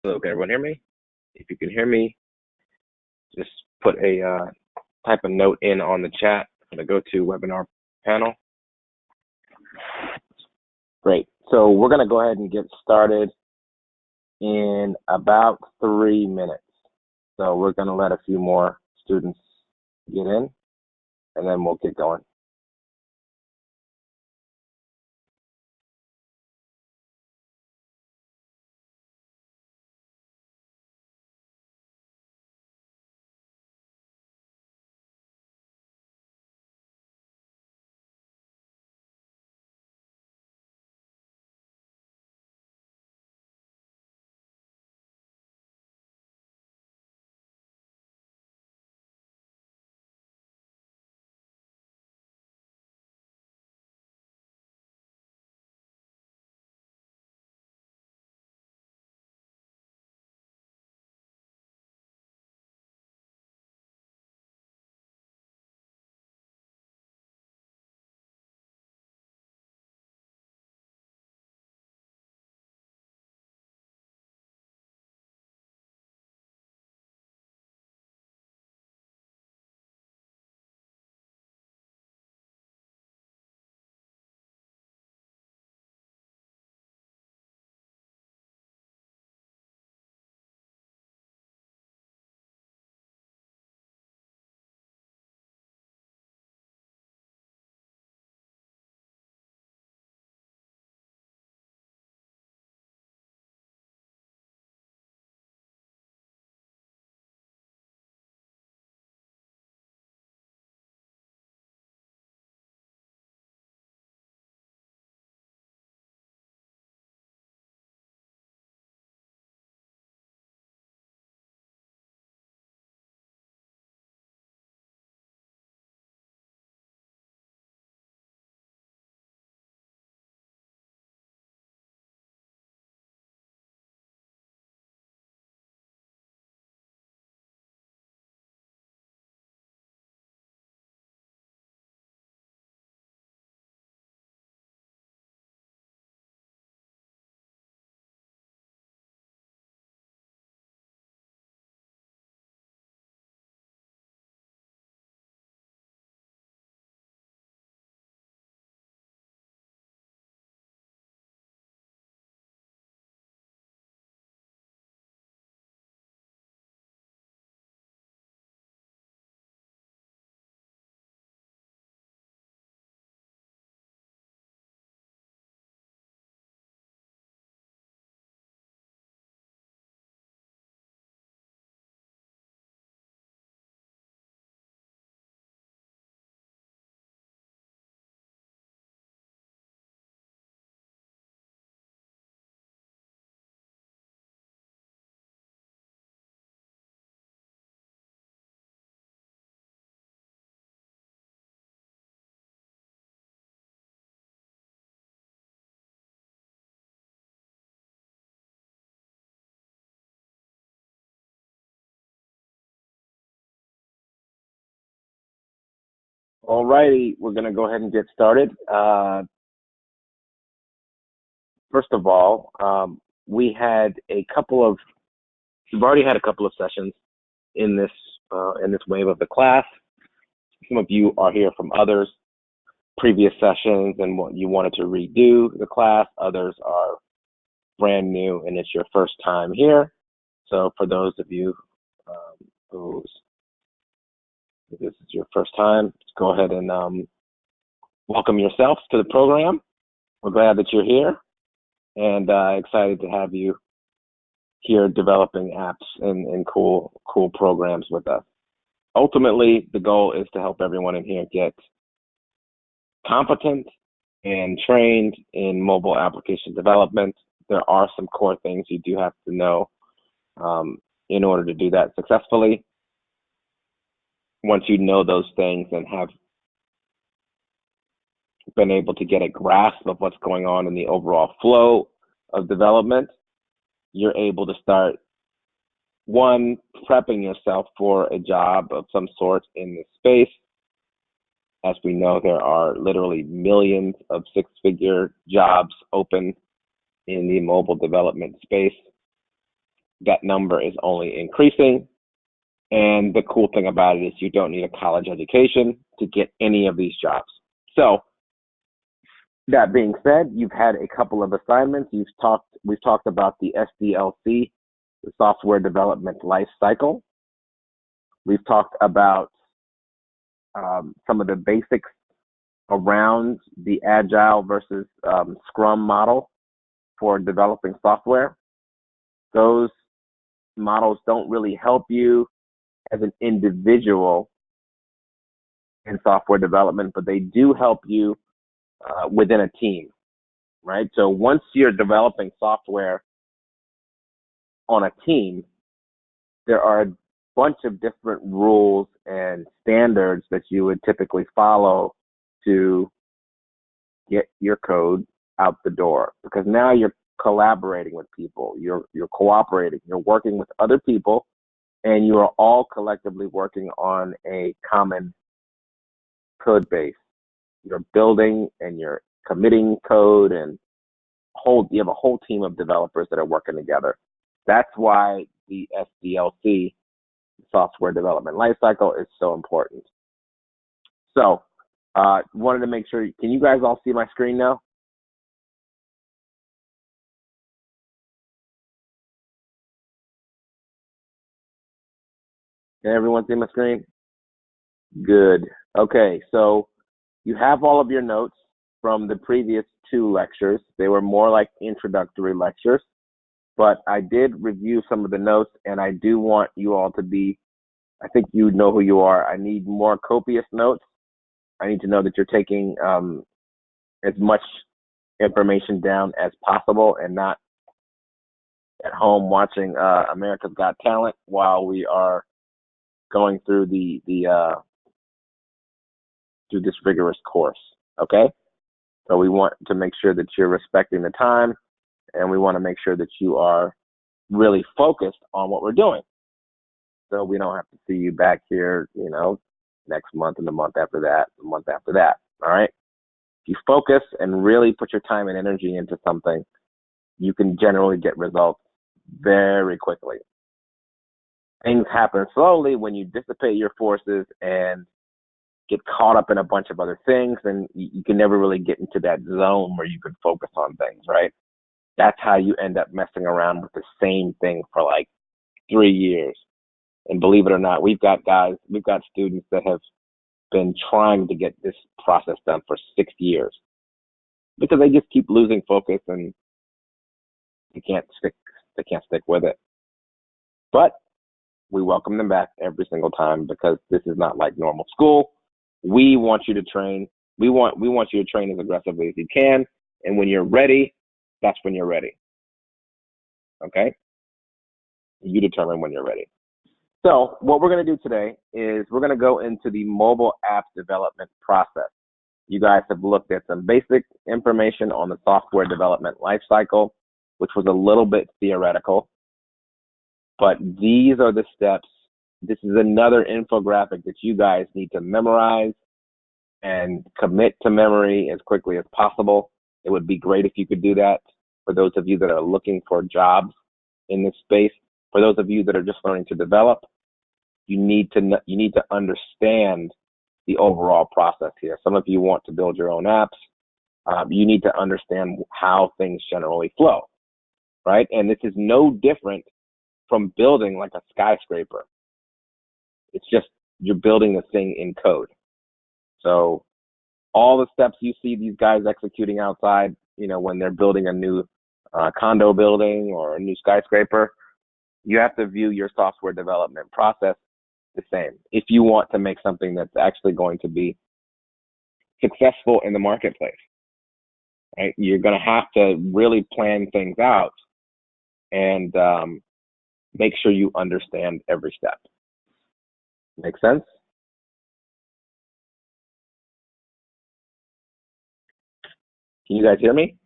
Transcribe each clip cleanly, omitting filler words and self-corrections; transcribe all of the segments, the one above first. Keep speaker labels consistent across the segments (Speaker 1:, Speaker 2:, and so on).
Speaker 1: Hello, can everyone hear me? If you can hear me, just put a type a note in on the chat. I'm gonna go to webinar panel. Great. So we're gonna go ahead and get started in about 3 minutes. So we're gonna let a few more students get in, and then we'll get going. All righty, we're gonna go ahead and get started. First of all, we've already had a couple of sessions in this wave of the class. Some of you are here from others previous sessions and what you wanted to redo the class. Others are brand new and it's your first time here. So for those of you if this is your first time, go ahead and welcome yourself to the program. We're glad that you're here and excited to have you here developing apps and cool programs with us. Ultimately, the goal is to help everyone in here get competent and trained in mobile application development. There are some core things you do have to know in order to do that successfully. Once you know those things and have been able to get a grasp of what's going on in the overall flow of development, you're able to start, one, prepping yourself for a job of some sort in this space. As we know, there are literally millions of six-figure jobs open in the mobile development space. that number is only increasing. And the cool thing about it is you don't need a college education to get any of these jobs. So that being said, you've had a couple of assignments. We've talked about the SDLC, the software development life cycle. We've talked about some of the basics around the agile versus Scrum model for developing software. Those models don't really help you as an individual in software development, but they do help you within a team, right? So once you're developing software on a team, there are a bunch of different rules and standards that you would typically follow to get your code out the door, because now you're collaborating with people, you're cooperating, you're working with other people, and you are all collectively working on a common code base. You're building and you're committing code, and you have a whole team of developers that are working together. That's why the SDLC, software development lifecycle, is so important. So wanted to make sure, can you guys all see my screen now? Can everyone see my screen? Good. Okay, so you have all of your notes from the previous 2 lectures. They were more like introductory lectures, but I did review some of the notes, and I do want you all to be, I think you know who you are. I need more copious notes. I need to know that you're taking as much information down as possible and not at home watching America's Got Talent while we are going through through this rigorous course. Okay, so we want to make sure that you're respecting the time, and we want to make sure that you are really focused on what we're doing, so we don't have to see you back here, next month and the month after that, the month after that. All right, if you focus and really put your time and energy into something, you can generally get results very quickly. Things happen slowly when you dissipate your forces and get caught up in a bunch of other things, and you can never really get into that zone where you can focus on things, right? That's how you end up messing around with the same thing for like 3 years. And believe it or not, we've got students that have been trying to get this process done for 6 years because they just keep losing focus and they can't stick with it. But we welcome them back every single time, because this is not like normal school. We want you to train. We want you to train as aggressively as you can. And when you're ready, that's when you're ready. Okay? You determine when you're ready. So what we're going to do today is we're going to go into the mobile app development process. You guys have looked at some basic information on the software development lifecycle, which was a little bit theoretical. But these are the steps. This is another infographic that you guys need to memorize and commit to memory as quickly as possible. It would be great if you could do that for those of you that are looking for jobs in this space. For those of you that are just learning to develop, you need to understand the overall process here. Some of you want to build your own apps. You need to understand how things generally flow, right? And this is no different from building like a skyscraper. It's just you're building the thing in code. So all the steps you see these guys executing outside, when they're building a new condo building or a new skyscraper, you have to view your software development process the same if you want to make something that's actually going to be successful in the marketplace, right? You're going to have to really plan things out and make sure you understand every step. Make sense? Can you guys hear me?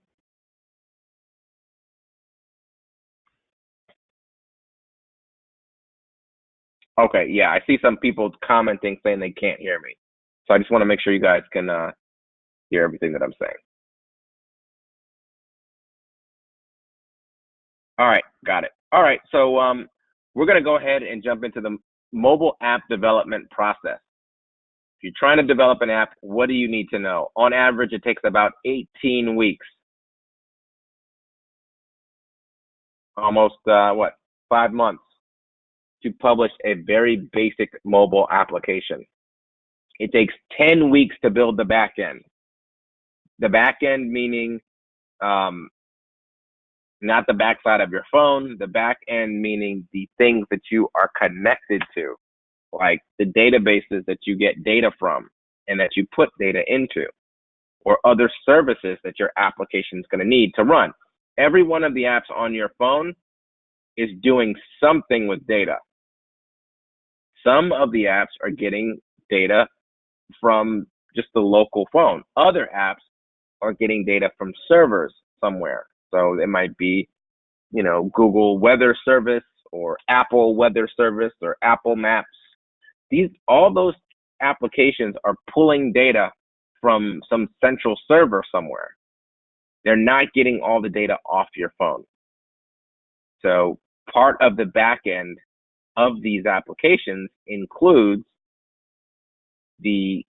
Speaker 1: Okay, yeah, I see some people commenting saying they can't hear me. So I just want to make sure you guys can hear everything that I'm saying. All right, got it. All right, so we're going to go ahead and jump into the mobile app development process. If you're trying to develop an app, what do you need to know? On average, it takes about 18 weeks, almost 5 months to publish a very basic mobile application. It takes 10 weeks to build the back end. The back end meaning not the backside of your phone, the back end meaning the things that you are connected to, like the databases that you get data from and that you put data into, or other services that your application is going to need to run. Every one of the apps on your phone is doing something with data. Some of the apps are getting data from just the local phone. Other apps are getting data from servers somewhere. So it might be, Google Weather Service or Apple Weather Service or Apple Maps. All those applications are pulling data from some central server somewhere. They're not getting all the data off your phone. So part of the back end of these applications includes the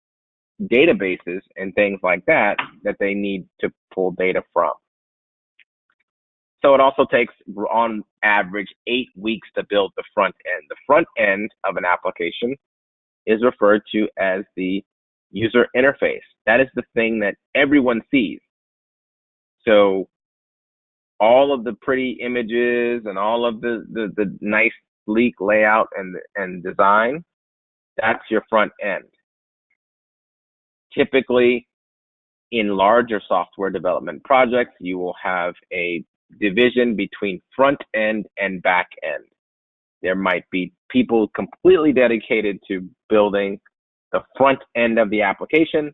Speaker 1: databases and things like that they need to pull data from. So it also takes, on average, 8 weeks to build the front end. The front end of an application is referred to as the user interface. That is the thing that everyone sees. So all of the pretty images and all of the nice, sleek layout and design, that's your front end. Typically, in larger software development projects, you will have a division between front end and back end. There might be people completely dedicated to building the front end of the application,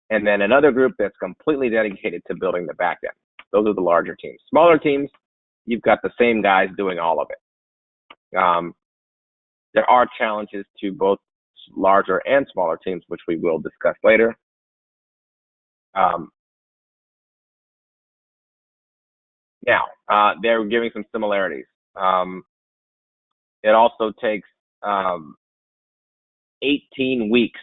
Speaker 1: and then another group that's completely dedicated to building the back end. Those are the larger teams. Smaller teams, you've got the same guys doing all of it. There are challenges to both larger and smaller teams, which we will discuss later. Now, they're giving some similarities. It also takes 18 weeks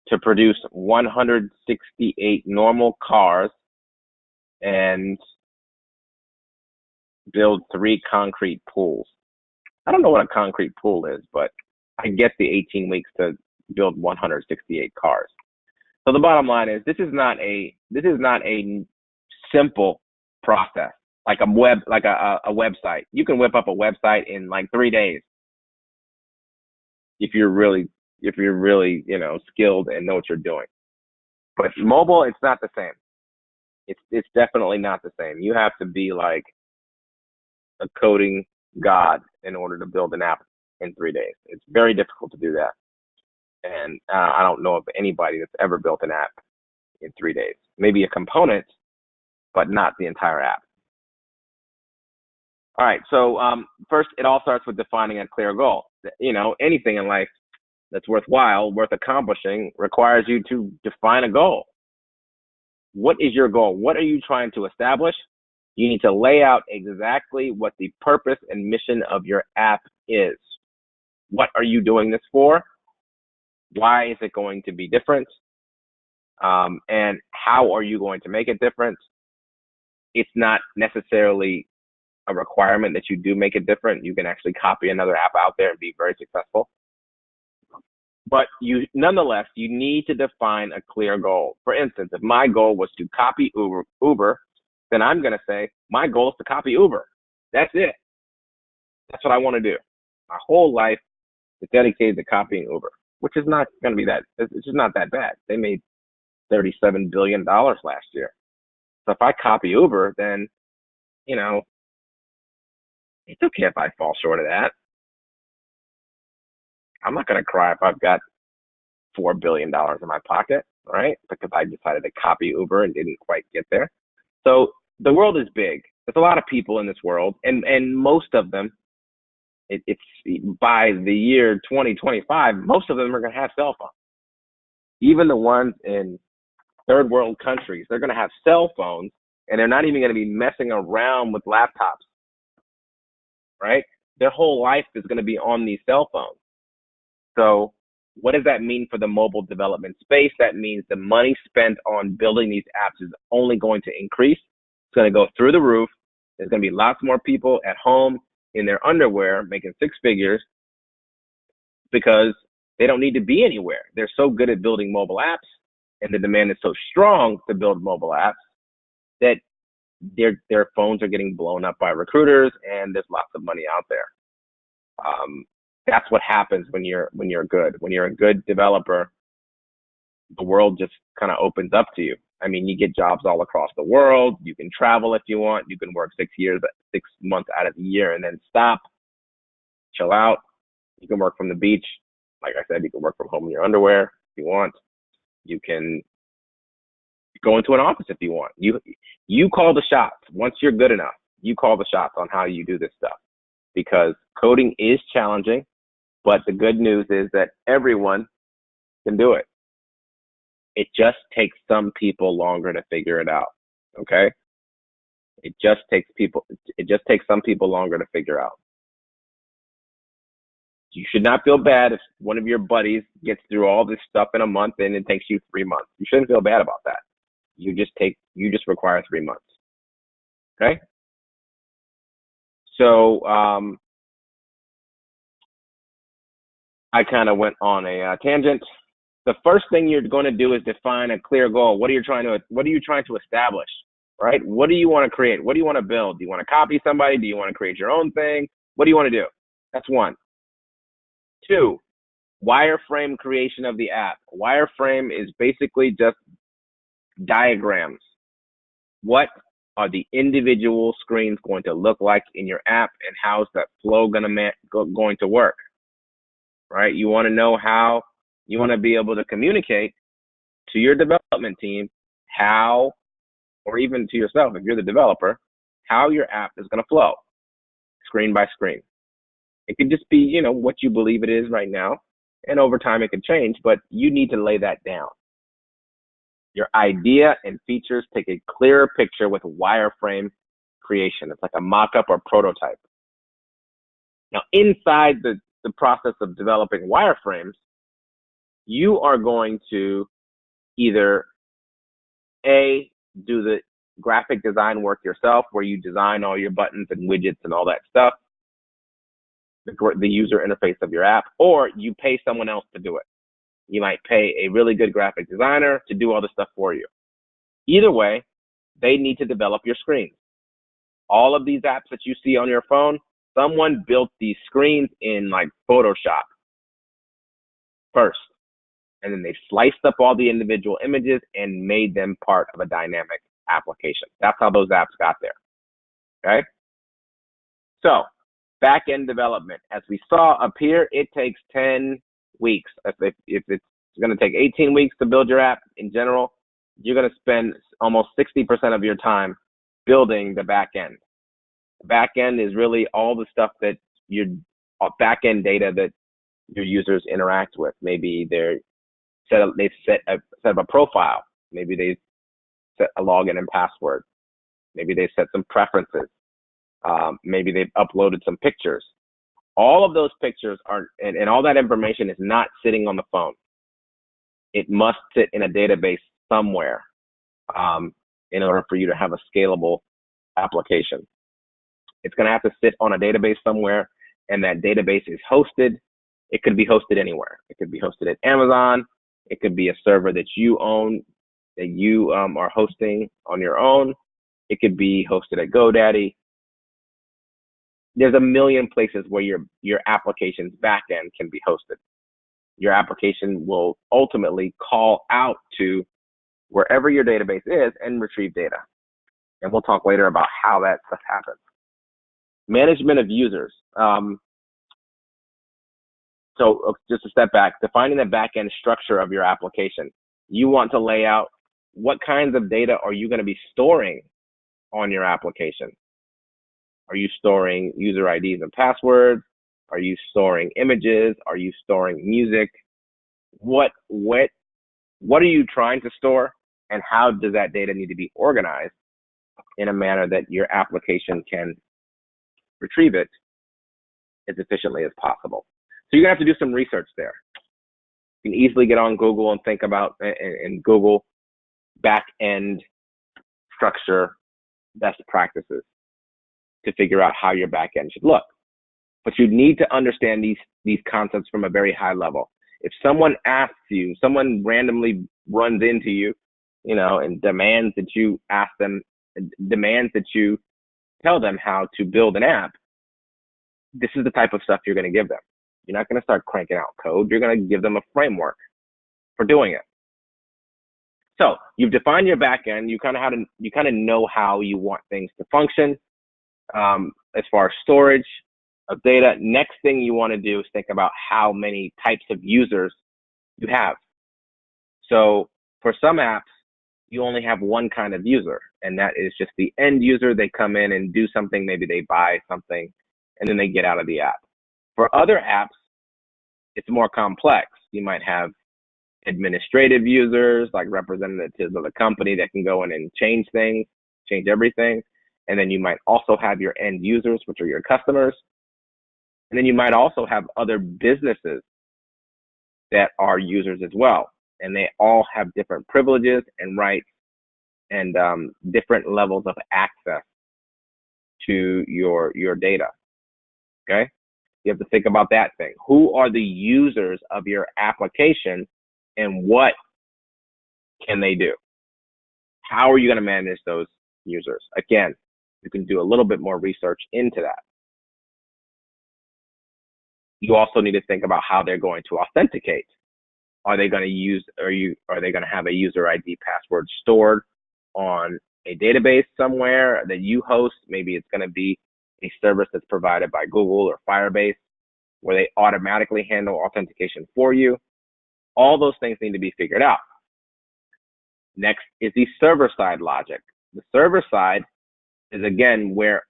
Speaker 1: to produce 168 normal cars and build 3 concrete pools. I don't know what a concrete pool is, but I get the 18 weeks to build 168 cars. So the bottom line is this is not a simple process like a website. You can whip up a website in like 3 days if you're really skilled and know what you're doing. But mobile, it's not the same. It's definitely not the same. You have to be like a coding god in order to build an app in 3 days. It's very difficult to do that. And I don't know of anybody that's ever built an app in 3 days. Maybe a component, but not the entire app. All right, so first, it all starts with defining a clear goal. Anything in life that's worthwhile, worth accomplishing, requires you to define a goal. What is your goal? What are you trying to establish? You need to lay out exactly what the purpose and mission of your app is. What are you doing this for? Why is it going to be different? And how are you going to make it different? It's not necessarily a requirement that you do make it different. You can actually copy another app out there and be very successful. But nonetheless, you need to define a clear goal. For instance, if my goal was to copy Uber, then I'm going to say, my goal is to copy Uber. That's it. That's what I want to do. My whole life is dedicated to copying Uber, which is not going to be it's just not that bad. They made $37 billion last year. So if I copy Uber, then, it's okay if I fall short of that. I'm not going to cry if I've got $4 billion in my pocket, right? Because I decided to copy Uber and didn't quite get there. So the world is big. There's a lot of people in this world, and most of them, it's by the year 2025, most of them are going to have cell phones. Even the ones in third world countries, they're going to have cell phones, and they're not even going to be messing around with laptops. right? Their whole life is going to be on these cell phones. So what does that mean for the mobile development space? That means the money spent on building these apps is only going to increase. It's going to go through the roof. There's going to be lots more people at home in their underwear making six figures because they don't need to be anywhere. They're so good at building mobile apps, and the demand is so strong to build mobile apps that their phones are getting blown up by recruiters, and there's lots of money out there. That's what happens when you're good. When you're a good developer, the world just kind of opens up to you. I mean, you get jobs all across the world. You can travel if you want. You can work 6 months out of the year and then stop, chill out. You can work from the beach. Like I said, you can work from home in your underwear if you want. You can go into an office if you want. You call the shots. Once you're good enough, you call the shots on how you do this stuff, because coding is challenging, but the good news is that everyone can do it. It just takes some people longer to figure it out. Okay? It just takes some people longer to figure out. You should not feel bad if one of your buddies gets through all this stuff in a month and it takes you 3 months. You shouldn't feel bad about that. You just require 3 months. Okay? So I kind of went on a tangent. The first thing you're going to do is define a clear goal. What are you trying to establish? Right? What do you want to create? What do you want to build? Do you want to copy somebody? Do you want to create your own thing? What do you want to do? That's one. 2, wireframe creation of the app. Wireframe is basically just diagrams. What are the individual screens going to look like in your app, and how's that flow going to work? Right? You want to know how you want to be able to communicate to your development team how, or even to yourself if you're the developer, how your app is going to flow screen by screen. It could just be, what you believe it is right now, and over time it could change, but you need to lay that down. Your idea and features take a clearer picture with wireframe creation. It's like a mock-up or prototype. Now, inside the process of developing wireframes, you are going to either A, do the graphic design work yourself, where you design all your buttons and widgets and all that stuff, the user interface of your app, or you pay someone else to do it. You might pay a really good graphic designer to do all the stuff for you. Either way, they need to develop your screens. All of these apps that you see on your phone, someone built these screens in like Photoshop first, and then they sliced up all the individual images and made them part of a dynamic application. That's how those apps got there. Okay? So, back-end development. As we saw up here, it takes 10 weeks. If it's going to take 18 weeks to build your app in general, you're going to spend almost 60% of your time building the back-end. The back-end is really all the stuff that your back-end data that your users interact with. Maybe they've set up a profile. Maybe they've set a login and password. Maybe they've set some preferences. Maybe they've uploaded some pictures. All of those pictures are, and all that information is not sitting on the phone. It must sit in a database somewhere in order for you to have a scalable application. It's going to have to sit on a database somewhere, and that database is hosted. It could be hosted anywhere. It could be hosted at Amazon. It could be a server that you own, that you are hosting on your own. It could be hosted at GoDaddy. There's a million places where your application's backend can be hosted. Your application will ultimately call out to wherever your database is and retrieve data. And we'll talk later about how that stuff happens. Management of users. So just a step back, defining the backend structure of your application. You want to lay out what kinds of data are you going to be storing on your application. Are you storing user IDs and passwords? Are you storing images? Are you storing music? What are you trying to store, and how does that data need to be organized in a manner that your application can retrieve it as efficiently as possible. So you're gonna have to do some research there. You can easily get on Google and think about and Google back end structure best practices to figure out how your back end should look. But you need to understand these concepts from a very high level. If someone asks you, someone randomly runs into you, and demands that you ask them, demands that you tell them how to build an app, this is the type of stuff you're going to give them. You're not going to start cranking out code. You're going to give them a framework for doing it. So you've defined your back end. You kind of know how you want things to function as far as storage of data. Next thing you want to do is think about how many types of users you have. So for some apps, you only have one kind of user, and that is just the end user. They come in and do something. Maybe they buy something, and then they get out of the app. For other apps, it's more complex. You might have administrative users, like representatives of the company that can go in and change things, change everything. And then you might also have your end users, which are your customers. And then you might also have other businesses that are users as well. And they all have different privileges and rights and different levels of access to your data. Okay? You have to think about that thing. Who are the users of your application and what can they do? How are you going to manage those users? Again, you can do a little bit more research into that. You also need to think about how they're going to authenticate. Are they going to have a user ID password stored on a database somewhere that you host? Maybe it's going to be a service that's provided by Google or Firebase, where they automatically handle authentication for you. All those things need to be figured out. Next is the server-side logic. The server side is, again, where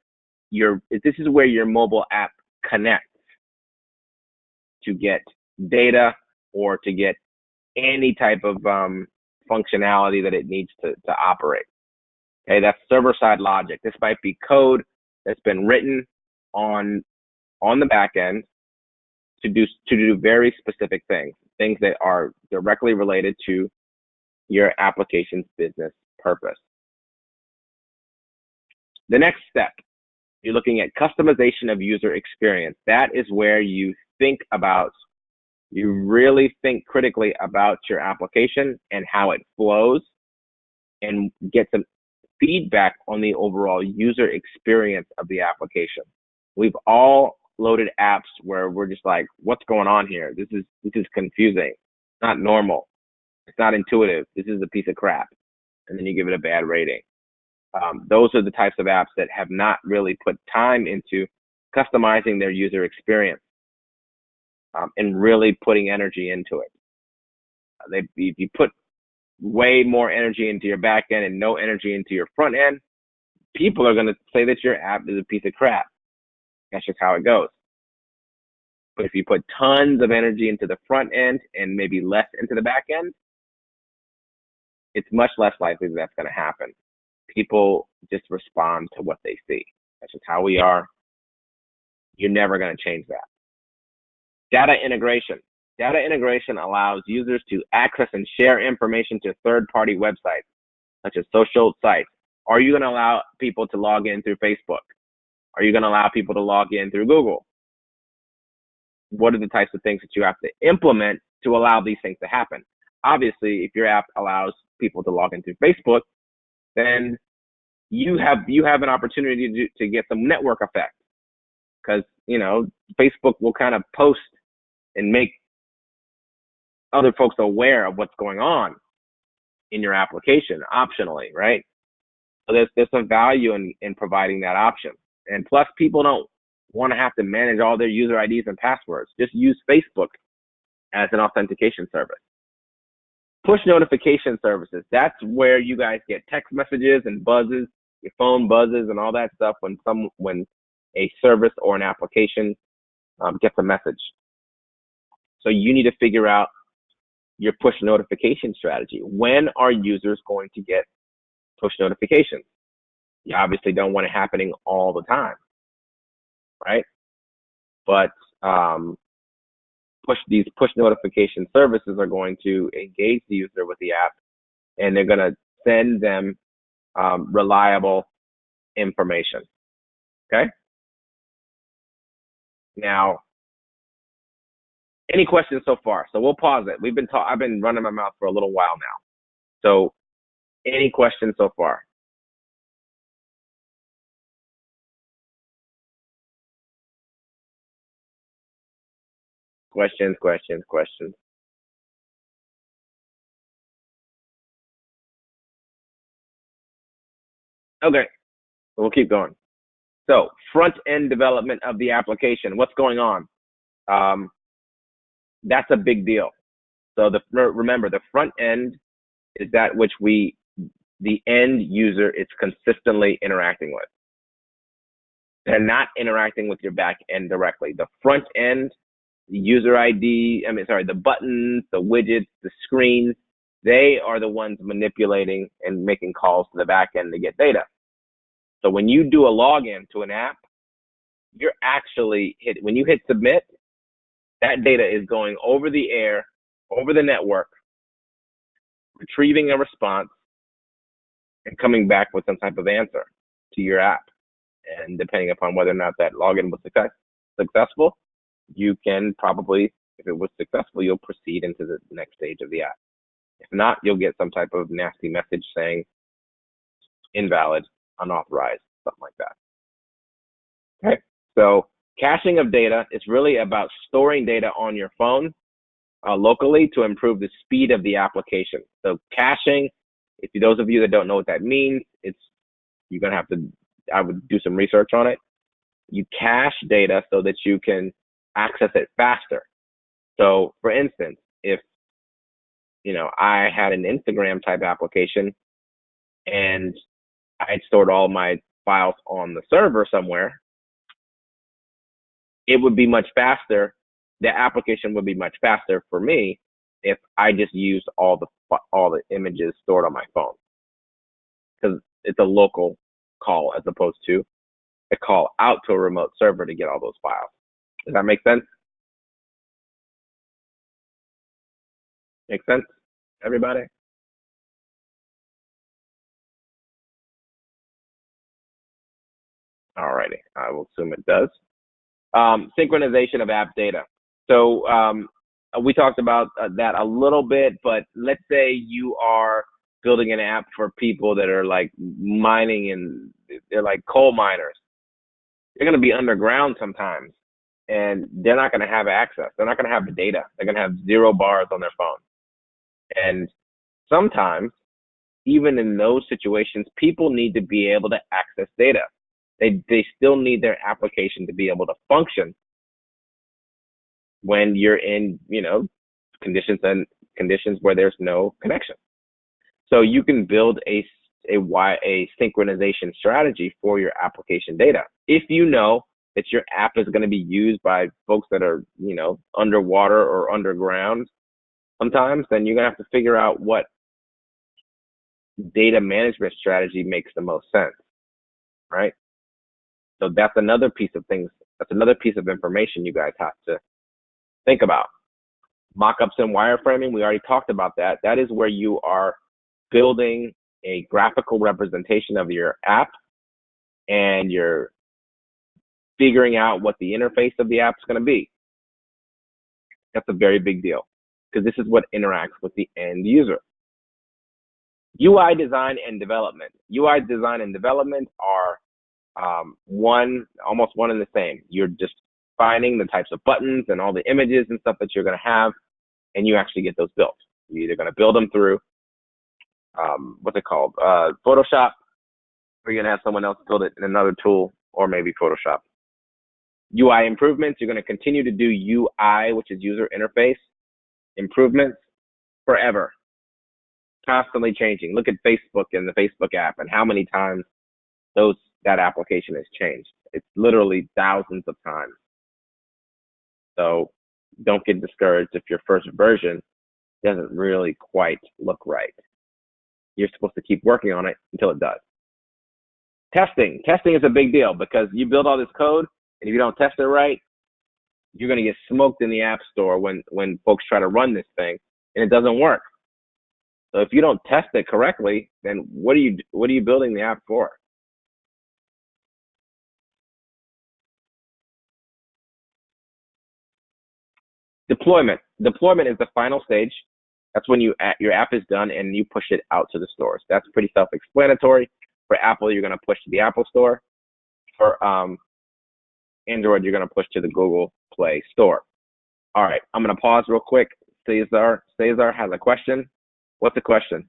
Speaker 1: this is where your mobile app connects to get data or to get any type of functionality that it needs to operate. Okay, that's server-side logic. This might be code that's been written on the back end to do very specific things that are directly related to your application's business purpose. The next step, you're looking at customization of user experience. That is where you really think critically about your application and how it flows and get some feedback on the overall user experience of the application. We've all loaded apps where we're just like, what's going on here? This is confusing. It's not normal. It's not intuitive. This is a piece of crap. And then you give it a bad rating. Those are the types of apps that have not really put time into customizing their user experience and really putting energy into it. If you put way more energy into your back end and no energy into your front end, people are going to say that your app is a piece of crap. That's just how it goes. But if you put tons of energy into the front end and maybe less into the back end, it's much less likely that that's going to happen. People just respond to what they see. That's just how we are. You're never going to change that. Data integration. Data integration allows users to access and share information to third-party websites, such as social sites. Are you going to allow people to log in through Facebook? Are you going to allow people to log in through Google? What are the types of things that you have to implement to allow these things to happen? Obviously, if your app allows people to log in through Facebook, then you have an opportunity to get some network effect, because Facebook will kind of post and make other folks aware of what's going on in your application optionally, right? So there's some value in providing that option. And plus, people don't want to have to manage all their user IDs and passwords. Just use Facebook as an authentication service. Push notification services. That's where you guys get text messages and buzzes, your phone buzzes and all that stuff when a service or an application gets a message. So you need to figure out your push notification strategy. When are users going to get push notifications? You obviously don't want it happening all the time, right? but these push notification services are going to engage the user with the app, and they're going to send them reliable information. Okay. Now, any questions so far? So we'll pause it. I've been running my mouth for a little while now. So, any questions so far? Questions. Okay, we'll keep going. So, front end development of the application. What's going on? That's a big deal. So remember, the front end is that which the end user is consistently interacting with. They're not interacting with your back end directly. The front end, the user ID, the buttons, the widgets, the screens, they are the ones manipulating and making calls to the back end to get data. So when you do a login to an app, you're actually when you hit submit, that data is going over the air, over the network, retrieving a response, and coming back with some type of answer to your app. And depending upon whether or not that login was successful, you can probably, if it was successful, you'll proceed into the next stage of the app. If not, you'll get some type of nasty message saying invalid, unauthorized, something like that. Okay, so caching of data is really about storing data on your phone locally to improve the speed of the application. So caching, if those of you that don't know what that means, you're gonna have to. I would do some research on it. You cache data so that you can access it faster. So, for instance, if I had an Instagram type application and I had stored all my files on the server somewhere, it would be much faster. The application would be much faster for me if I just used all the images stored on my phone, because it's a local call as opposed to a call out to a remote server to get all those files. Does that make sense? Make sense, everybody? Alrighty, I will assume it does. Synchronization of app data. So we talked about that a little bit, but let's say you are building an app for people that are like mining, and they're like coal miners. They're going to be underground sometimes, and they're not going to have access. They're not going to have the data. They're going to have 0 bars on their phone. And sometimes, even in those situations, people need to be able to access data. They still need their application to be able to function when you're in, conditions where there's no connection. So you can build a synchronization strategy for your application data. If you know that your app is going to be used by folks that are, underwater or underground sometimes, then you're going to have to figure out what data management strategy makes the most sense, right? So that's another piece of things. That's another piece of information you guys have to think about. Mockups and wireframing, we already talked about that. That is where you are building a graphical representation of your app, and you're figuring out what the interface of the app is going to be. That's a very big deal, because this is what interacts with the end user. UI design and development. UI design and development are almost one and the same. You're just finding the types of buttons and all the images and stuff that you're going to have, and you actually get those built. You're either going to build them through what's it called, Photoshop, or you're going to have someone else build it in another tool, or maybe Photoshop. UI improvements, you're going to continue to do UI, which is user interface improvements, forever, constantly changing. Look at Facebook and the Facebook app and how many times that application has changed. It's literally thousands of times. So don't get discouraged if your first version doesn't really quite look right. You're supposed to keep working on it until it does. Testing is a big deal, because you build all this code, and if you don't test it right, you're going to get smoked in the App Store when folks try to run this thing and it doesn't work. So if you don't test it correctly, then what are you building the app for? Deployment. Deployment is the final stage. That's when your app is done and you push it out to the stores. That's pretty self-explanatory. For Apple, you're going to push to the Apple Store. For Android, you're going to push to the Google Play Store. All right, I'm going to pause real quick. Cesar has a question. What's the question?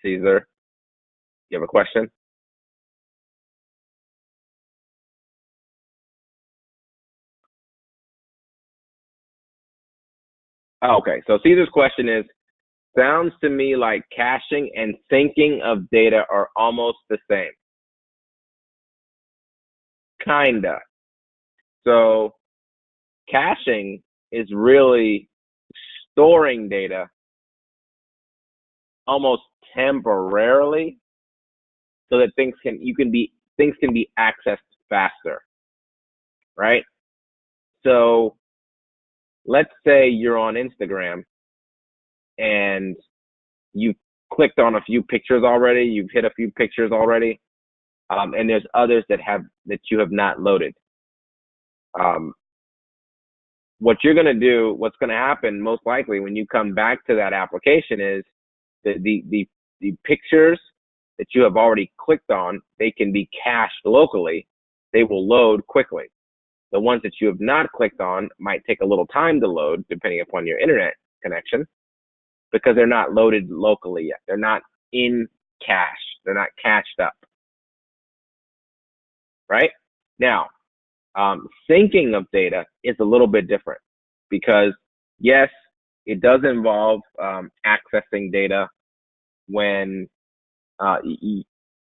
Speaker 1: Cesar, you have a question? Oh, okay, so Cesar's question is, sounds to me like caching and syncing of data are almost the same. Kinda. So caching is really storing data almost temporarily so that things can be accessed faster, right? So let's say you're on Instagram and you've clicked on a few pictures already, you've hit a few pictures already, and there's others that you have not loaded. What you're going to do, what's going to happen most likely when you come back to that application is the pictures that you have already clicked on, they can be cached locally. They will load quickly. The ones that you have not clicked on might take a little time to load depending upon your internet connection because they're not loaded locally yet. They're not in cache. They're not cached up. Right? Now, syncing of data is a little bit different because, yes, it does involve accessing data when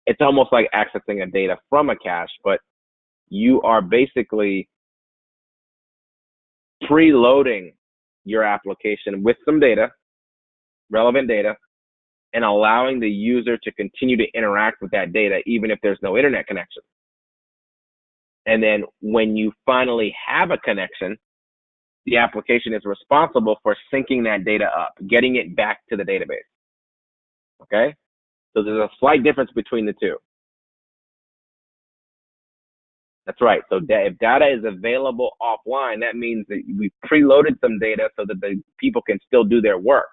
Speaker 1: it's almost like accessing a data from a cache, but you are basically preloading your application with some data, relevant data, and allowing the user to continue to interact with that data even if there's no internet connection. And then when you finally have a connection, the application is responsible for syncing that data up, getting it back to the database. Okay? So there's a slight difference between the two. That's right. So if data is available offline, that means that we preloaded some data so that the people can still do their work.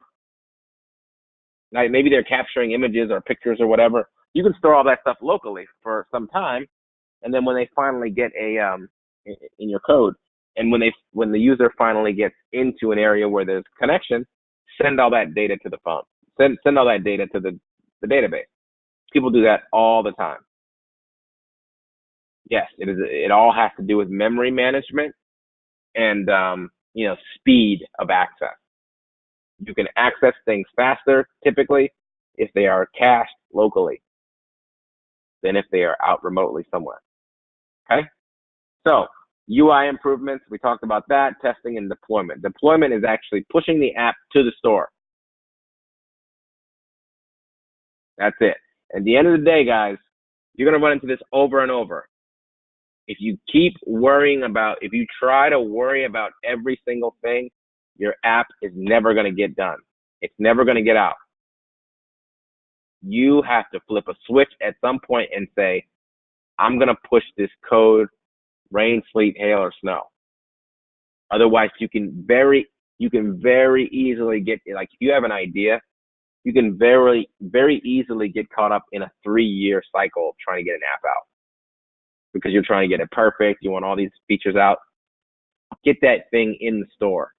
Speaker 1: Now, maybe they're capturing images or pictures or whatever. You can store all that stuff locally for some time, and then when they finally get in your code, and when the user finally gets into an area where there's connection, send all that data to the phone. Send all that data to the database. People do that all the time. Yes, it all has to do with memory management and speed of access. You can access things faster typically if they are cached locally than if they are out remotely somewhere. Okay? So UI improvements, we talked about that, testing and deployment. Deployment is actually pushing the app to the store. That's it. At the end of the day, guys, you're going to run into this over and over. If you try to worry about every single thing, your app is never going to get done. It's never going to get out. You have to flip a switch at some point and say, I'm going to push this code, rain, sleet, hail, or snow. Otherwise, you can very easily get, like, if you have an idea, you can very, very easily get caught up in a 3-year cycle of trying to get an app out. Because you're trying to get it perfect, you want all these features out. Get that thing in the store,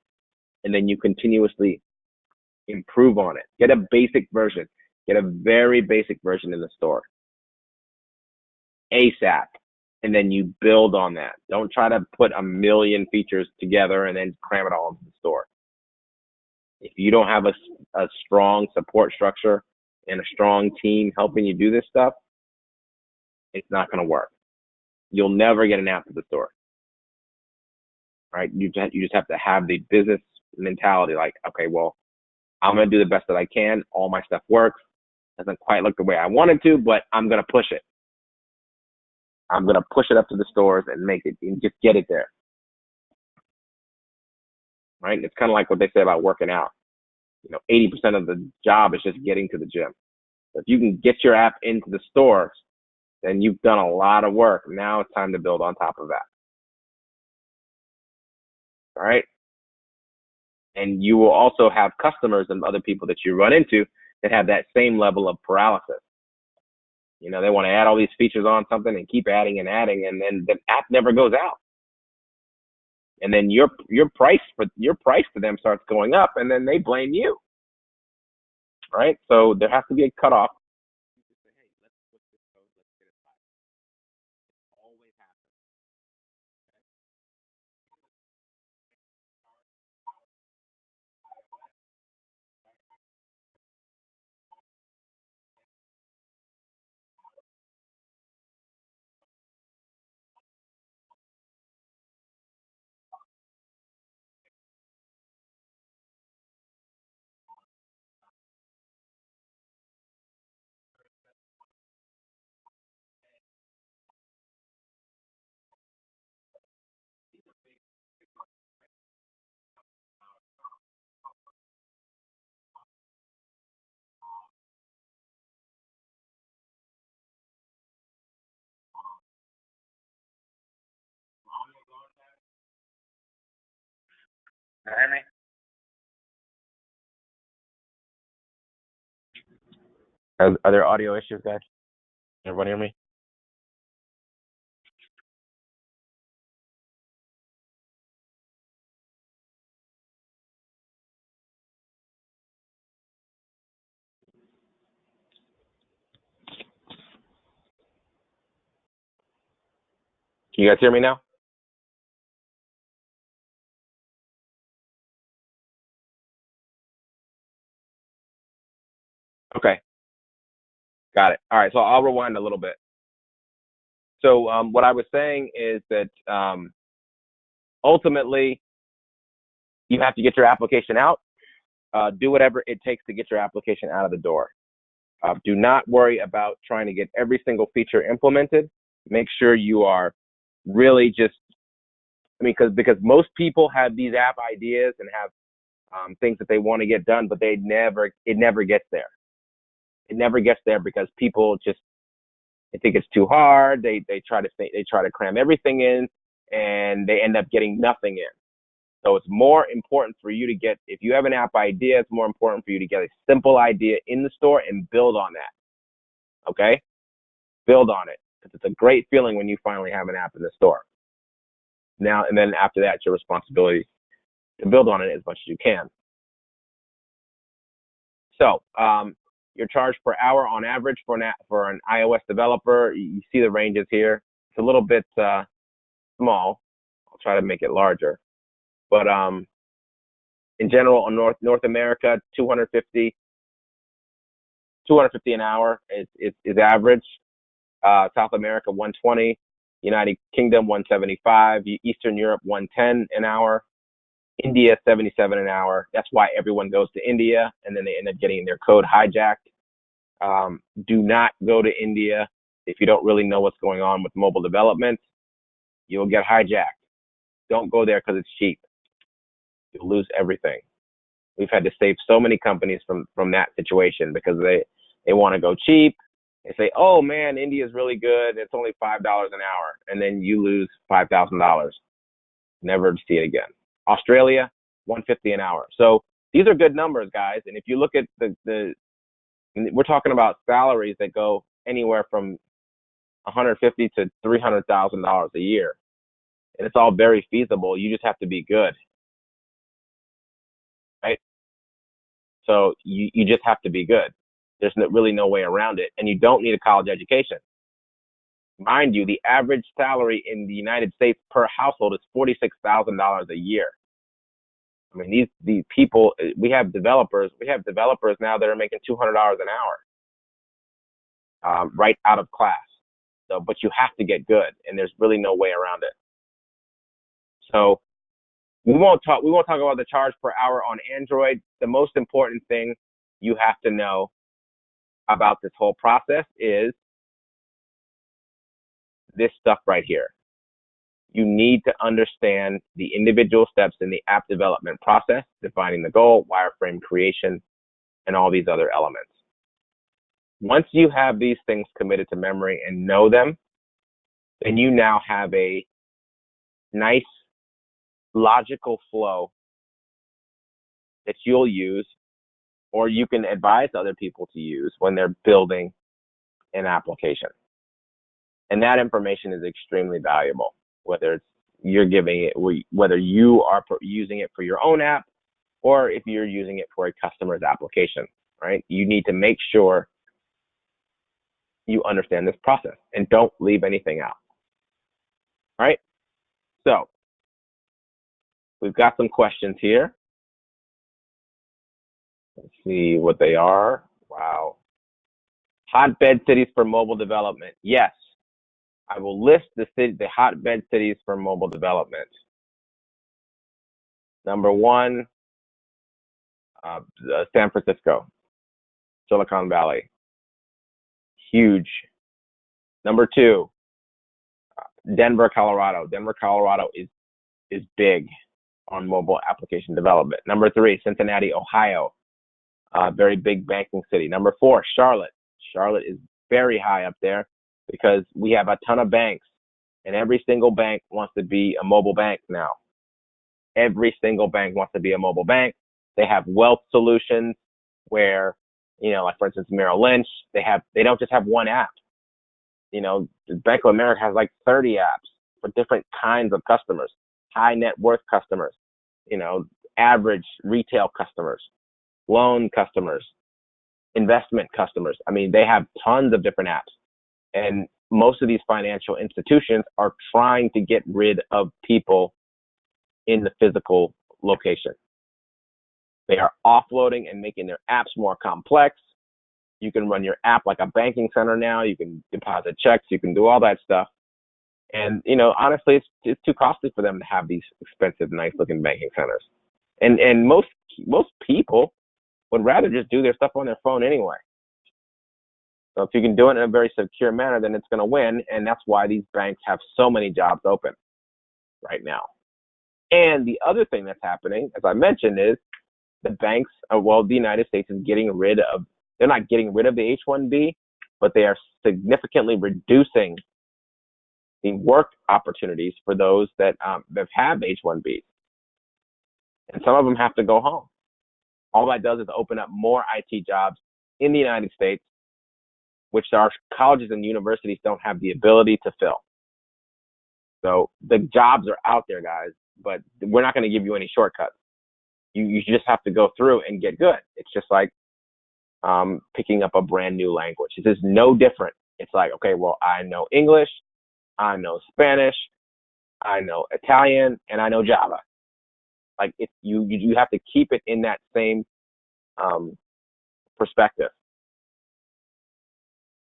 Speaker 1: and then you continuously improve on it. Get a basic version. Get a very basic version in the store ASAP, and then you build on that. Don't try to put a million features together and then cram it all into the store. If you don't have a strong support structure and a strong team helping you do this stuff, it's not going to work. You'll never get an app to the store. Right? You just have to have the business mentality. Like, okay, well, I'm going to do the best that I can. All my stuff works. Doesn't quite look the way I wanted to, but I'm going to push it. I'm going to push it up to the stores and make it and just get it there. Right? It's kind of like what they say about working out. 80% of the job is just getting to the gym. If you can get your app into the stores, then you've done a lot of work. Now it's time to build on top of that. All right. And you will also have customers and other people that you run into that have that same level of paralysis. They want to add all these features on something and keep adding, and then the app never goes out. And then your price to them starts going up, and then they blame you. Right? So there has to be a cutoff. Hear me? Are there audio issues, guys? Everyone hear me? Can you guys hear me now? Okay. Got it. All right. So I'll rewind a little bit. So what I was saying is that ultimately you have to get your application out. Do whatever it takes to get your application out of the door. Do not worry about trying to get every single feature implemented. Make sure you are really just, because most people have these app ideas and have things that they want to get done, but it never gets there. It never gets there because people they think it's too hard. They try to cram everything in, and they end up getting nothing in. So it's more important for you to get, if you have an app idea, it's more important for you to get a simple idea in the store and build on that. Okay? Build on it, because it's a great feeling when you finally have an app in the store. Now, and then after that, it's your responsibility to build on it as much as you can. So, your charge per hour on average for an iOS developer, you see the ranges here. It's a little bit small. I'll try to make it larger. But in general, on North America, 250 an hour is average. South America, 120. United Kingdom, 175. Eastern Europe, 110 an hour. India, 77 an hour. That's why everyone goes to India, and then they end up getting their code hijacked. Do not go to India if you don't really know what's going on with mobile development. You'll get hijacked. Don't go there because it's cheap. You'll lose everything. We've had to save so many companies from that situation because they want to go cheap. They say, oh man, India is really good. It's only $5 an hour. And then you lose $5,000. Never to see it again. Australia, $150 an hour. So these are good numbers, guys. And if you look at we're talking about salaries that go anywhere from $150,000 to $300,000 a year. And it's all very feasible. You just have to be good. Right? So you just have to be good. There's really no way around it. And you don't need a college education. Mind you, the average salary in the United States per household is $46,000 a year. I mean, these people, we have developers now that are making $200 an hour, right out of class. So, but you have to get good, and there's really no way around it. So, We won't talk about the charge per hour on Android. The most important thing you have to know about this whole process is this stuff right here. You need to understand the individual steps in the app development process, defining the goal, wireframe creation, and all these other elements. Once you have these things committed to memory and know them, then you now have a nice logical flow that you'll use, or you can advise other people to use when they're building an application. And that information is extremely valuable, whether it's you're giving it, whether you are using it for your own app, or if you're using it for a customer's application, right? You need to make sure you understand this process and don't leave anything out, right? So we've got some questions here. Let's see what they are. Wow. Hotbed cities for mobile development. Yes, I will list the hotbed cities for mobile development. Number one, San Francisco, Silicon Valley. Huge. Number two, Denver, Colorado. Denver, Colorado is big on mobile application development. Number three, Cincinnati, Ohio. Very big banking city. Number four, Charlotte. Charlotte is very high up there because we have a ton of banks, and every single bank wants to be a mobile bank now. Every single bank wants to be a mobile bank. They have wealth solutions where, like for instance, Merrill Lynch, they don't just have one app. Bank of America has like 30 apps for different kinds of customers, high net worth customers, average retail customers, loan customers, investment customers. I mean, they have tons of different apps. And most of these financial institutions are trying to get rid of people in the physical location. They are offloading and making their apps more complex. You can run your app like a banking center now. You can deposit checks. You can do all that stuff. And, honestly, it's too costly for them to have these expensive, nice looking banking centers. And most people would rather just do their stuff on their phone anyway. So if you can do it in a very secure manner, then it's going to win. And that's why these banks have so many jobs open right now. And the other thing that's happening, as I mentioned, is the banks, the United States is they're not getting rid of the H-1B, but they are significantly reducing the work opportunities for those that have H-1Bs. And some of them have to go home. All that does is open up more IT jobs in the United States, which our colleges and universities don't have the ability to fill. So the jobs are out there, guys, but we're not going to give you any shortcuts. You just have to go through and get good. It's just like picking up a brand new language. It is no different. It's like, okay, well, I know English, I know Spanish, I know Italian, and I know Java. Like you have to keep it in that same perspective.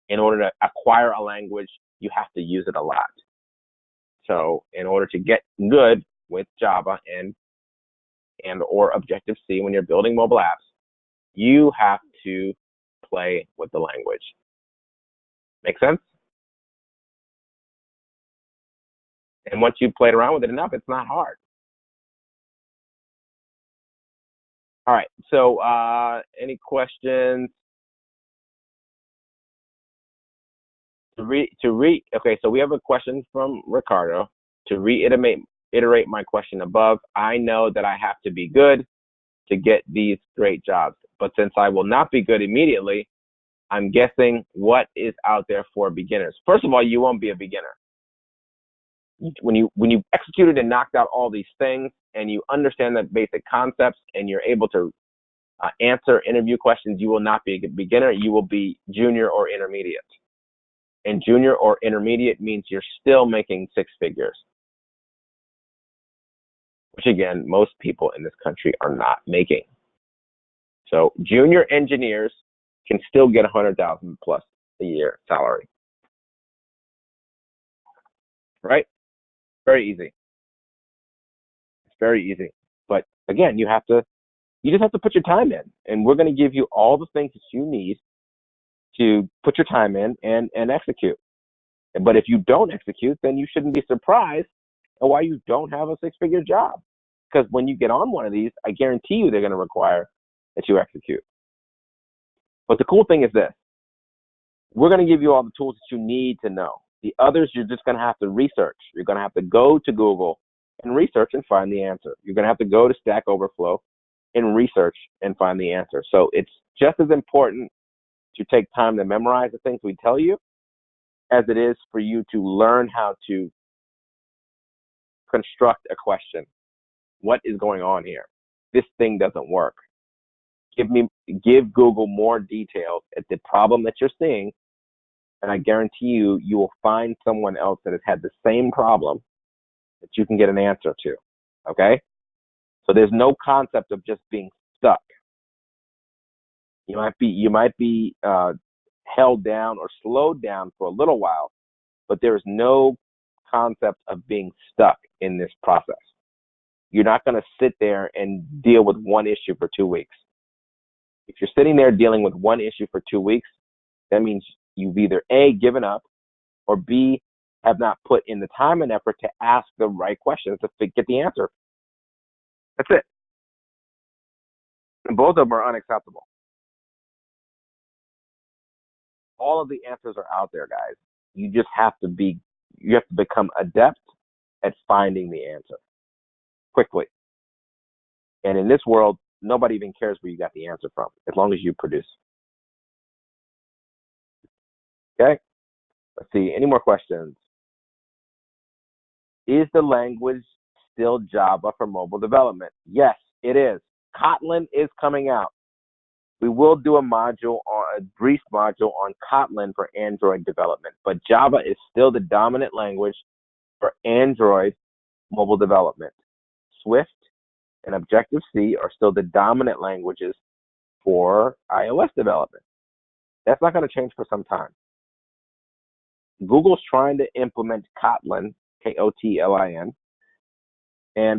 Speaker 1: In order to acquire a language, you have to use it a lot. So in order to get good with Java and or Objective-C when you're building mobile apps, you have to play with the language. Make sense? And once you've played around with it enough, it's not hard. All right, so any questions? Okay, so we have a question from Ricardo. To reiterate my question above, I know that I have to be good to get these great jobs, but since I will not be good immediately, I'm guessing what is out there for beginners. First of all, you won't be a beginner. When you executed and knocked out all these things and you understand the basic concepts and you're able to answer interview questions, you will not be a beginner. You will be junior or intermediate. And junior or intermediate means you're still making six figures, which again, most people in this country are not making. So junior engineers can still get 100,000 plus a year salary, right? Very easy. very easy. But again, you just have to put your time in, and we're going to give you all the things that you need to put your time in and execute. But if you don't execute, then you shouldn't be surprised at why you don't have a six-figure job. Because when you get on one of these, I guarantee you they're going to require that you execute. But the cool thing is this. We're going to give you all the tools that you need to know. The others, you're just going to have to research. You're going to have to go to Google and research and find the answer. You're going to have to go to Stack Overflow and research and find the answer. So it's just as important to take time to memorize the things we tell you as it is for you to learn how to construct a question. What is going on here? This thing doesn't work. Give Google more details at the problem that you're seeing, and I guarantee you will find someone else that has had the same problem that you can get an answer to. Okay? So there's no concept of just being stuck. You might be held down or slowed down for a little while, but there is no concept of being stuck in this process. You're not going to sit there and deal with one issue for 2 weeks. If you're sitting there dealing with one issue for 2 weeks, that means you've either A, given up, or B, have not put in the time and effort to ask the right questions to get the answer. That's it. And both of them are unacceptable. All of the answers are out there, guys. You just have to become adept at finding the answer quickly. And in this world, nobody even cares where you got the answer from, as long as you produce. Okay? Let's see. Any more questions? Is the language still Java for mobile development? Yes, it is. Kotlin is coming out. We will do a brief module on Kotlin for Android development, but Java is still the dominant language for Android mobile development. Swift and Objective-C are still the dominant languages for iOS development. That's not going to change for some time. Google's trying to implement Kotlin, Kotlin,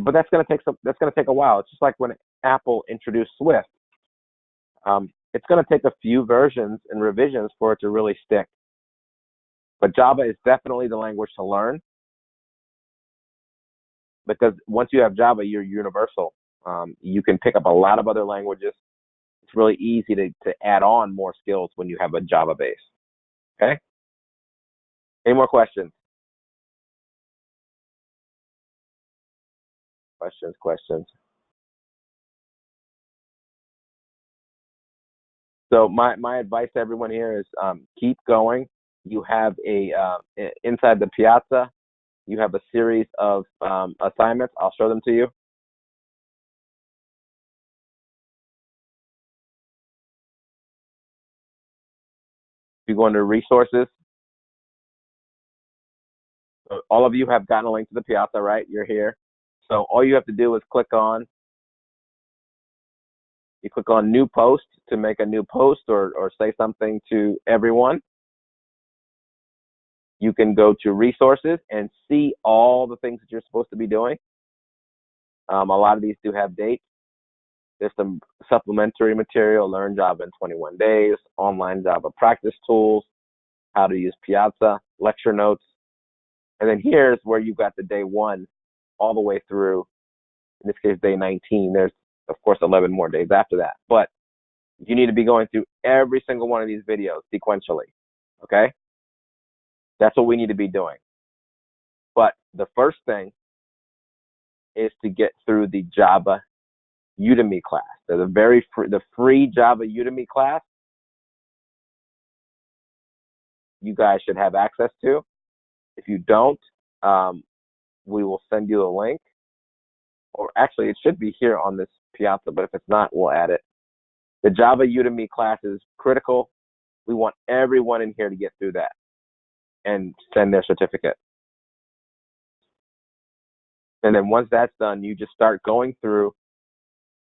Speaker 1: but that's going to take a while. It's just like when Apple introduced Swift. It's going to take a few versions and revisions for it to really stick. But Java is definitely the language to learn, because once you have Java, you're universal. You can pick up a lot of other languages. It's really easy to add on more skills when you have a Java base. Okay? Any more questions? Questions? So my advice to everyone here is keep going. You have inside the Piazza, you have a series of assignments. I'll show them to you. You go into resources. So all of you have gotten a link to the Piazza, right? You're here. So all you have to do is click on new post to make a new post or say something to everyone. You can go to resources and see all the things that you're supposed to be doing. A lot of these do have dates. There's some supplementary material, learn Java in 21 days, online Java practice tools, how to use Piazza, lecture notes. And then here's where you've got the day 1 all the way through, in this case, day 19. There's, of course, 11 more days after that. But you need to be going through every single one of these videos sequentially, okay? That's what we need to be doing. But the first thing is to get through the Java Udemy class. There's the free Java Udemy class you guys should have access to. If you don't, we will send you the link. Or actually, it should be here on this Piazza, but if it's not, we'll add it. The Java Udemy class is critical. We want everyone in here to get through that and send their certificate. And then once that's done, you just start going through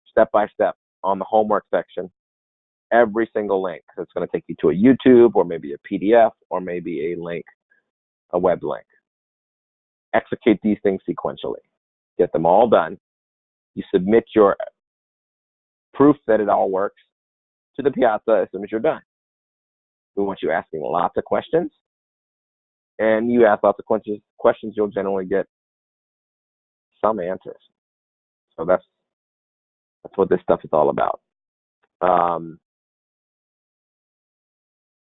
Speaker 1: step by step on the homework section, every single link. So it's going to take you to a YouTube or maybe a PDF or maybe a web link. Execute these things sequentially. Get them all done. You submit your proof that it all works to the Piazza as soon as you're done. We want you asking lots of questions, and you ask lots of questions, you'll generally get some answers. So that's what this stuff is all about.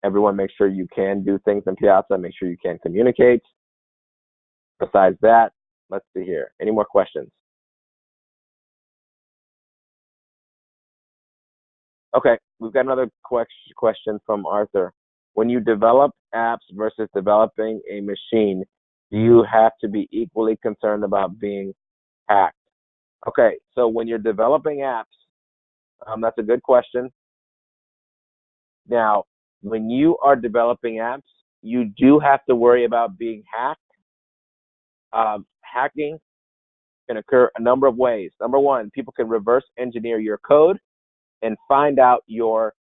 Speaker 1: Everyone, make sure you can do things in Piazza. Make sure you can communicate. Besides that, let's see here. Any more questions? Okay, we've got another question from Arthur. When you develop apps versus developing a machine, do you have to be equally concerned about being hacked? Okay, so when you're developing apps, that's a good question. Now, when you are developing apps, you do have to worry about being hacked. Hacking can occur a number of ways. Number one, people can reverse engineer your code and find out your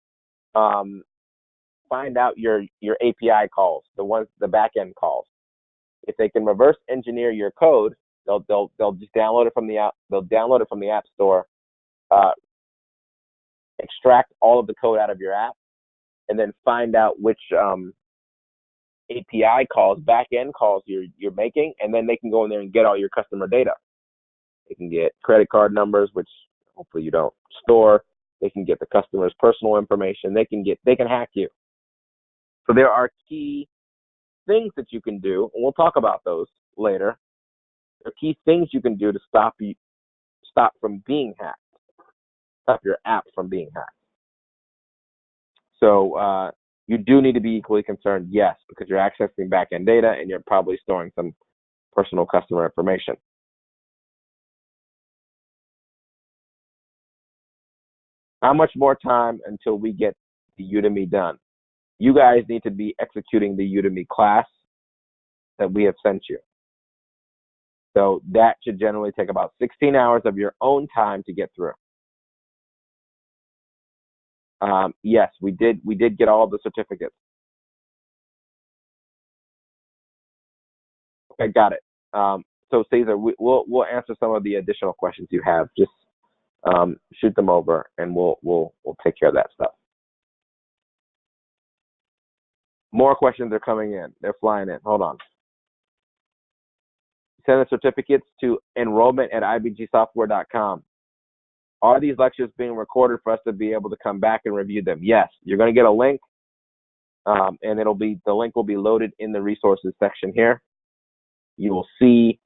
Speaker 1: API calls, the backend calls. If they can reverse engineer your code, they'll just download it from the app store, extract all of the code out of your app, and then find out which API calls, backend calls you're making, and then they can go in there and get all your customer data. They can get credit card numbers, which hopefully you don't store. They can get the customer's personal information. They can hack you. So there are key things that you can do, and we'll talk about those later. There are key things you can do to stop from being hacked, stop your app from being hacked. So you do need to be equally concerned, yes, because you're accessing backend data and you're probably storing some personal customer information. How much more time until we get the Udemy done? You guys need to be executing the Udemy class that we have sent you. So that should generally take about 16 hours of your own time to get through. Yes, we did get all the certificates. Okay, got it. So Cesar, we'll answer some of the additional questions you have. Just shoot them over, and we'll take care of that stuff. More questions are coming in. They're flying in. Hold on. Send the certificates to enrollment@ibgsoftware.com. Are these lectures being recorded for us to be able to come back and review them? Yes. You're going to get a link, and the link will be loaded in the resources section here. You will see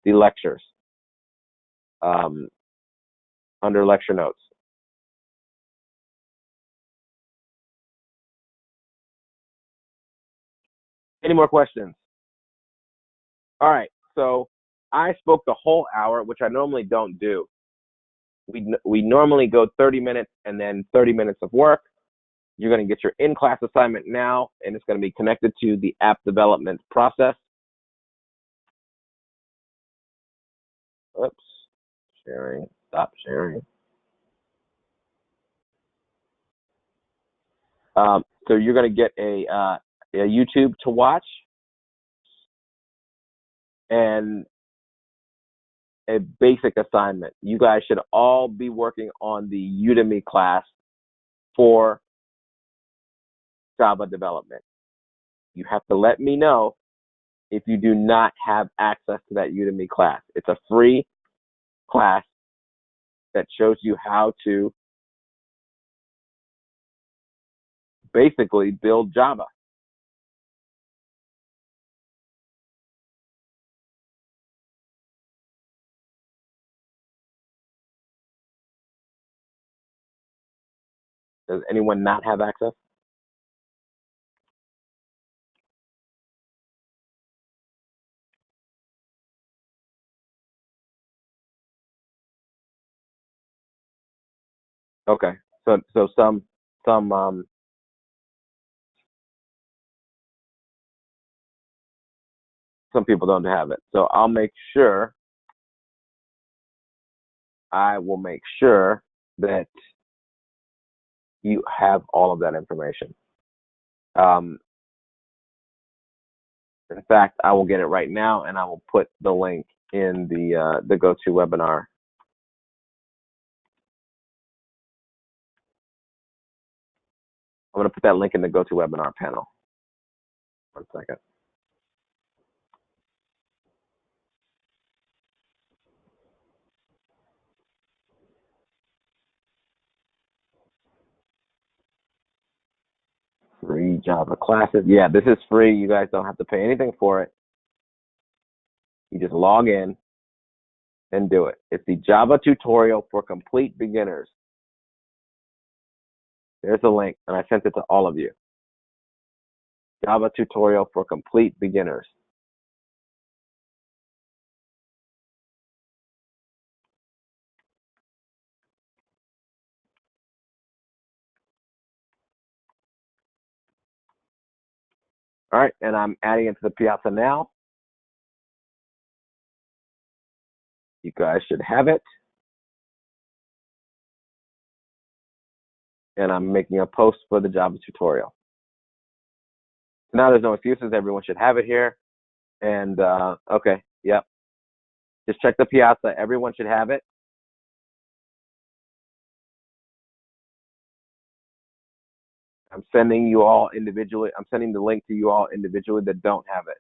Speaker 1: the lectures under lecture notes. Any more questions? All right. So I spoke the whole hour, which I normally don't do. We normally go 30 minutes and then 30 minutes of work. You're going to get your in-class assignment now, and it's going to be connected to the app development process. Oops. Sharing. Stop sharing. So you're going to get a YouTube to watch and a basic assignment. You guys should all be working on the Udemy class for Java development. You have to let me know if you do not have access to that Udemy class. It's a free class that shows you how to basically build Java. Does anyone not have access? Okay. So some people don't have it. So I will make sure that you have all of that information. In fact, I will get it right now, and I will put the link in the GoToWebinar I'm going to put that link in the GoToWebinar panel. 1 second. Free Java classes. Yeah, this is free. You guys don't have to pay anything for it. You just log in and do it. It's the Java tutorial for complete beginners. There's the link, and I sent it to all of you. Java tutorial for complete beginners. All right, and I'm adding it to the Piazza now. You guys should have it. And I'm making a post for the Java tutorial. Now there's no excuses. Everyone should have it here. And okay, yep. Just check the Piazza. Everyone should have it. I'm sending you all individually. I'm sending the link to you all individually that don't have it.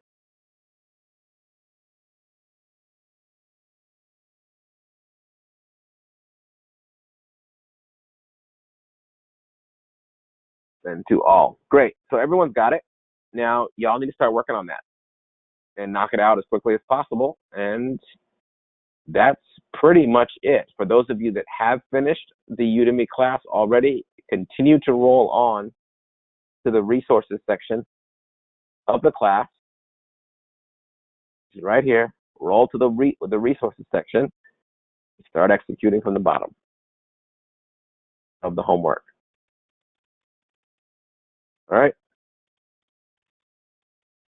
Speaker 1: And to all. Great. So everyone's got it. Now y'all need to start working on that and knock it out as quickly as possible. And that's pretty much it. For those of you that have finished the Udemy class already, continue to roll on to the resources section of the class. Right here, roll to the resources section, start executing from the bottom of the homework. All right,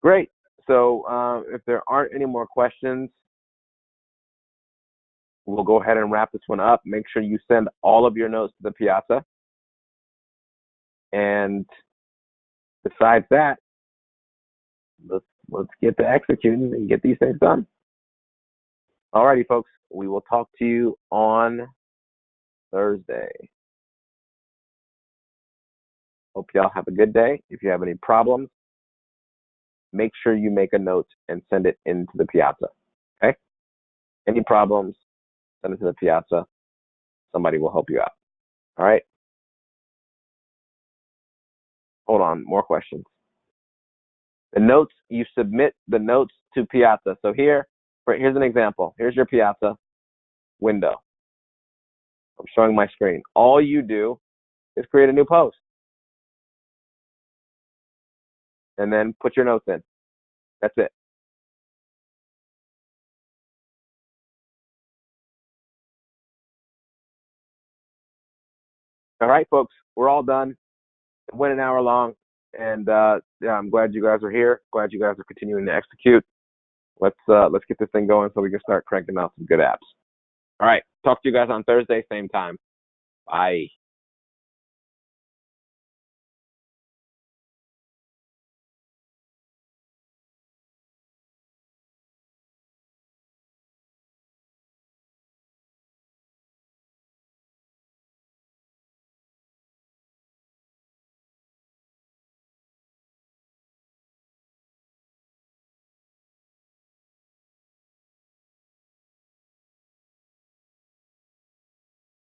Speaker 1: great. So if there aren't any more questions, we'll go ahead and wrap this one up. Make sure you send all of your notes to the Piazza. And besides that, let's get to executing and get these things done. All righty, folks. We will talk to you on Thursday. Hope y'all have a good day. If you have any problems, make sure you make a note and send it into the Piazza. Okay? Any problems, send it to the Piazza. Somebody will help you out. All right? Hold on, more questions. The notes, you submit the notes to Piazza. So here's an example. Here's your Piazza window. I'm showing my screen. All you do is create a new post. And then put your notes in. That's it. All right, folks, we're all done. It went an hour long, and yeah, I'm glad you guys are here. Glad you guys are continuing to execute. Let's get this thing going so we can start cranking out some good apps. All right, talk to you guys on Thursday, same time. Bye.